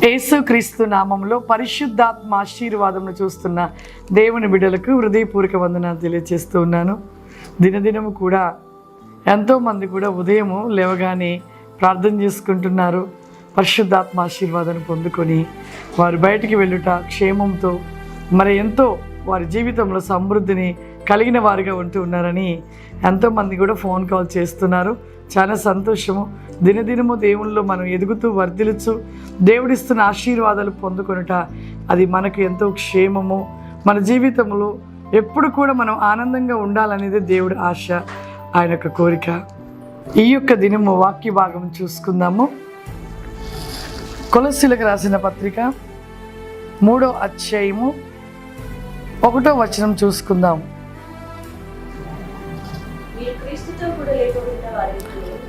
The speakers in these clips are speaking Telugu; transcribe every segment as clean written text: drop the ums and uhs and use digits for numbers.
యేసుక్రీస్తు నామంలో పరిశుద్ధాత్మ ఆశీర్వాదమును చూస్తున్న దేవుని బిడ్డలకు హృదయపూర్వక వందనాలు తెలియజేస్తూ ఉన్నాను. దినదినము కూడా ఎంతోమంది కూడా ఉదయము లేవగానే ప్రార్థన చేసుకుంటున్నారు. పరిశుద్ధాత్మ ఆశీర్వాదాన్ని పొందుకొని వారు బయటికి వెళ్ళుట క్షేమంతో మరి ఎంతో వారి జీవితంలో సమృద్ధిని కలిగిన వారిగా ఉంటూ ఉన్నారని ఎంతోమంది కూడా ఫోన్ కాల్ చేస్తున్నారు. చాలా సంతోషము. దినదినము దేవునిలో మనం ఎదుగుతూ వర్ధిల్లుచు దేవుడిస్తున్న ఆశీర్వాదాలు పొందుకొనుట అది మనకు ఎంతో క్షేమము. మన జీవితంలో ఎప్పుడు కూడా మనం ఆనందంగా ఉండాలనేది దేవుడి ఆశ, ఆయన యొక్క కోరిక. ఈ యొక్క దినము వాక్య భాగం చూసుకుందాము. కొలస్సీలకు రాసిన పత్రిక 3వ అధ్యాయము 1వ వచనం చూసుకుందాం.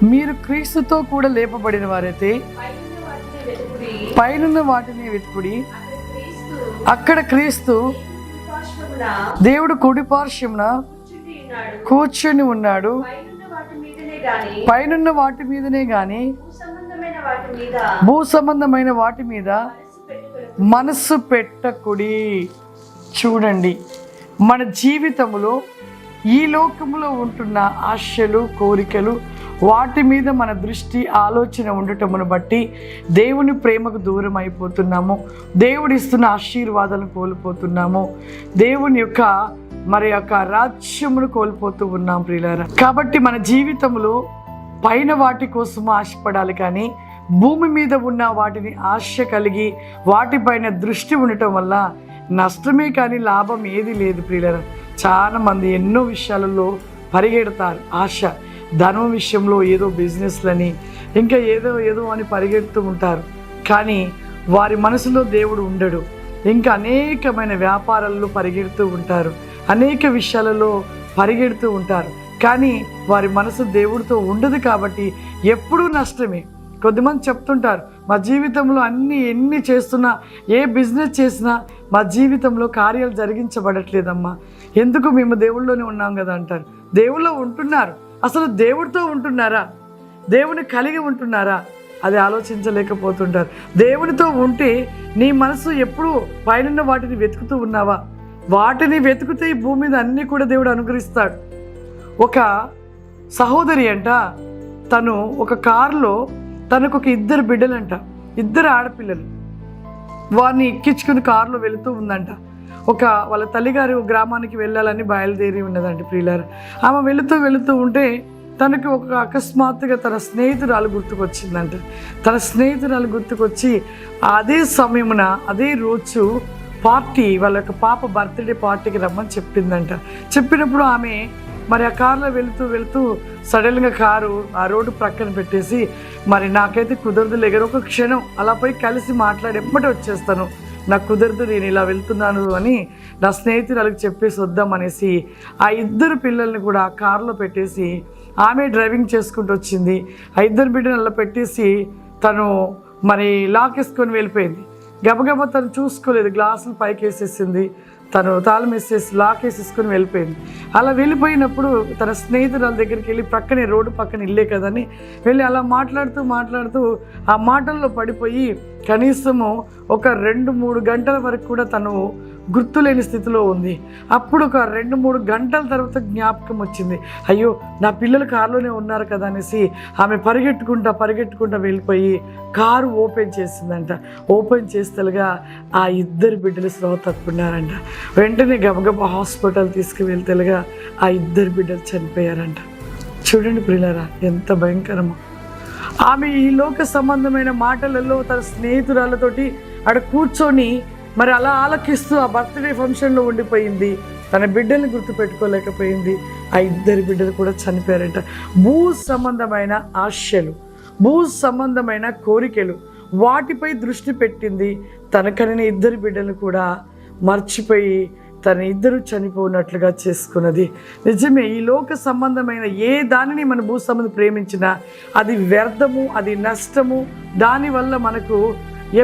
మీరు క్రీస్తుతో కూడా లేపబడిన వారైతే పైనున్న వాటిని వెతుకుడి, అక్కడ క్రీస్తు దేవుడు కుడి పార్శ్వమున కూర్చొని ఉన్నాడు. పైనున్న వాటి మీదనే గాని భూ సంబంధమైన వాటి మీద మనస్సు పెట్టకుడి. చూడండి, మన జీవితంలో ఈ లోకంలో ఉంటున్న ఆశలు, కోరికలు, వాటి మీద మన దృష్టి, ఆలోచన ఉండటమును బట్టి దేవుని ప్రేమకు దూరం అయిపోతున్నాము. దేవుడు ఇస్తున్న ఆశీర్వాదాలను కోల్పోతున్నాము. దేవుని యొక్క రాజ్యమును కోల్పోతూ ఉన్నాం ప్రియులారా. కాబట్టి మన జీవితంలో పైన వాటి కోసం ఆశపడాలి, కానీ భూమి మీద ఉన్న వాటిని ఆశ కలిగి వాటిపైన దృష్టి ఉండటం వల్ల నష్టమే కానీ లాభం ఏది లేదు ప్రియులారా. చాలా మంది ఎన్నో విషయాలలో పరిగెడతారు. ఆశ, ధనం విషయంలో ఏదో బిజినెస్లని ఇంకా ఏదో అని పరిగెడుతూ ఉంటారు. కానీ వారి మనసులో దేవుడు ఉండడు. ఇంకా అనేకమైన వ్యాపారాల్లో పరిగెడుతూ ఉంటారు, అనేక విషయాలలో పరిగెడుతూ ఉంటారు. కానీ వారి మనసు దేవుడితో ఉండదు. కాబట్టి ఎప్పుడూ నష్టమే. కొద్దిమంది చెప్తుంటారు, మా జీవితంలో ఎన్ని చేస్తున్నా, ఏ బిజినెస్ చేసినా మా జీవితంలో కార్యాలు జరిగించబడట్లేదమ్మా, ఎందుకు మేము దేవుళ్ళలోనే ఉన్నాం కదా అంటారు. దేవుళ్ళో ఉంటున్నారు, అసలు దేవుడితో ఉంటున్నారా, దేవుని కలిగి ఉంటున్నారా, అది ఆలోచించలేకపోతుంటారు. దేవునితో ఉంటే నీ మనసు ఎప్పుడూ పైనున్న వాటిని వెతుకుతూ ఉన్నావా? వాటిని వెతుకుతే ఈ భూమి మీద అన్నీ కూడా దేవుడు అనుగ్రహిస్తాడు. ఒక సహోదరి అంట, తను ఒక కారులో తనకు ఒక 2 బిడ్డలంట, 2 ఆడపిల్లలు. వారిని ఎక్కించుకుని కారులో వెళుతూ ఉందంట. వాళ్ళ తల్లిగారు గ్రామానికి వెళ్ళాలని బయలుదేరి ఉన్నదంట ప్రియులారా. ఆమె వెళుతూ ఉంటే తనకు అకస్మాత్తుగా తన స్నేహితురాలు గుర్తుకొచ్చిందంట. తన స్నేహితురాలు గుర్తుకొచ్చి అదే సమయమున అదే రోజు వాళ్ళ యొక్క పాప బర్త్డే పార్టీకి రమ్మని చెప్పిందంట. చెప్పినప్పుడు ఆమె ఆ కారులో వెళుతూ సడన్గా కారు ఆ రోడ్డు ప్రక్కన పెట్టేసి, నాకైతే కుదరదు లేక ఒక క్షణం అలా పోయి కలిసి మాట్లాడి ఎమ్మటే వచ్చేస్తాను, నాకు కుదరదు, నేను ఇలా వెళ్తున్నాను అని నా స్నేహితురాలకు చెప్పేసి వద్దామనేసి ఆ 2 పిల్లల్ని కూడా ఆ కారులో పెట్టేసి ఆమె డ్రైవింగ్ చేసుకుంటూ వచ్చింది. ఆ 2 బిడ్డలు అలా పెట్టేసి తను లాక్ వేసుకొని వెళ్ళిపోయింది. గబగబా తను చూసుకోలేదు, గ్లాసులు పైకి వేసేసింది, తను తాళం వేసేసి లాక్ వేసేసుకొని వెళ్ళిపోయింది. అలా వెళ్ళిపోయినప్పుడు తన స్నేహితురాల దగ్గరికి వెళ్ళి, ప్రక్కనే రోడ్డు పక్కన ఇల్లే కదని వెళ్ళి అలా మాట్లాడుతూ ఆ మాటల్లో పడిపోయి కనీసము ఒక 2-3 గంటల వరకు కూడా తను గుర్తులేని స్థితిలో ఉంది. అప్పుడు ఒక 2-3 గంటల తర్వాత జ్ఞాపకం వచ్చింది. అయ్యో, నా పిల్లలు కారులోనే ఉన్నారు కదా అనేసి ఆమె పరిగెట్టుకుంటా వెళ్ళిపోయి కారు ఓపెన్ చేసిందంట. ఓపెన్ చేస్తేగా ఆ 2 బిడ్డలు స్పృహ తప్పుకున్నారంట. వెంటనే గబగబా హాస్పిటల్ తీసుకువెళ్తేగా ఆ 2 బిడ్డలు చనిపోయారంట. చూడండి ప్రియులారా, ఎంత భయంకరమో. ఆమె ఈ లోక సంబంధమైన మాటలలో తన స్నేహితురాలతోటి అక్కడ కూర్చొని అలా ఆలకిస్తూ ఆ బర్త్డే ఫంక్షన్లో ఉండిపోయింది. తన బిడ్డల్ని గుర్తుపెట్టుకోలేకపోయింది. ఆ 2 బిడ్డలు కూడా చనిపోయారంట. భూ సంబంధమైన ఆశలు, భూ సంబంధమైన కోరికలు, వాటిపై దృష్టి పెట్టింది. తనకనిన 2 బిడ్డలు కూడా మర్చిపోయి తన 2 చనిపోయినట్లుగా చేసుకున్నది. నిజమే, ఈ లోక సంబంధమైన ఏ దానిని మన భూ సంబంధం ప్రేమించినా అది వ్యర్థము, అది నష్టము. దానివల్ల మనకు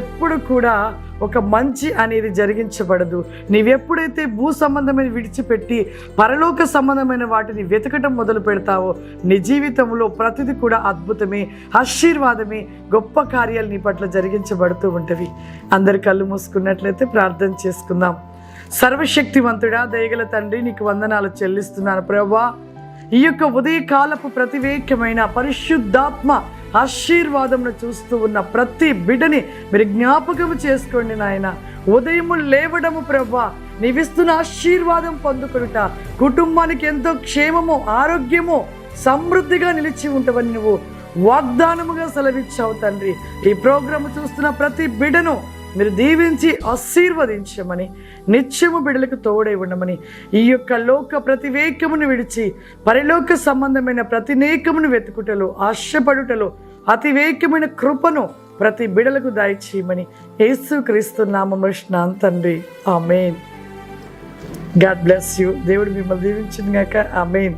ఎప్పుడు కూడా ఒక మంచి అనేది జరిగించబడదు. నీవెప్పుడైతే భూ సంబంధమైన విడిచిపెట్టి పరలోక సంబంధమైన వాటిని వెతకటం మొదలు పెడతావో నీ జీవితంలో ప్రతిదీ కూడా అద్భుతమే, ఆశీర్వాదమే, గొప్ప కార్యాలు నీ పట్ల జరిగించబడుతూ ఉంటవి. అందరి కళ్ళు మూసుకున్నట్లయితే ప్రార్థన చేసుకుందాం. సర్వశక్తివంతుడా, దయగల తండ్రి, నీకు వందనాలు చెల్లిస్తున్నాను ప్రభువా. ఈ యొక్క ఉదయకాలపు ప్రతివేకమైన పరిశుద్ధాత్మ ఆశీర్వాదంను చూస్తూ ఉన్న ప్రతి బిడ్డని మీరు జ్ఞాపకం చేసుకోండి నాయన. ఉదయము లేవడము ప్రభువా, నీవిస్తున్న ఆశీర్వాదం పొందుకొనుట, కుటుంబానికి ఎంతో క్షేమము, ఆరోగ్యము, సమృద్ధిగా నిలిచి ఉంటావని నువ్వు వాగ్దానముగా సెలవిచ్చావు తండ్రి. ఈ ప్రోగ్రాము చూస్తున్న ప్రతి బిడ్డను మీరు దీవించి ఆశీర్వదించమని, నిత్యము బిడ్డలకు తోడై ఉండమని, ఈ యొక్క లోక ప్రతివేకమును విడిచి పరలోక సంబంధమైన ప్రతినేకమును వెతుకుటలో, ఆశపడుటలో అతివేకమైన కృపను ప్రతి బిడ్డలకు దయచేయమని యేసుక్రీస్తు నామమున తండ్రి, ఆమేన్. God bless you. దేవుడు మిమ్మల్ని దీవించును గాక. ఆమేన్.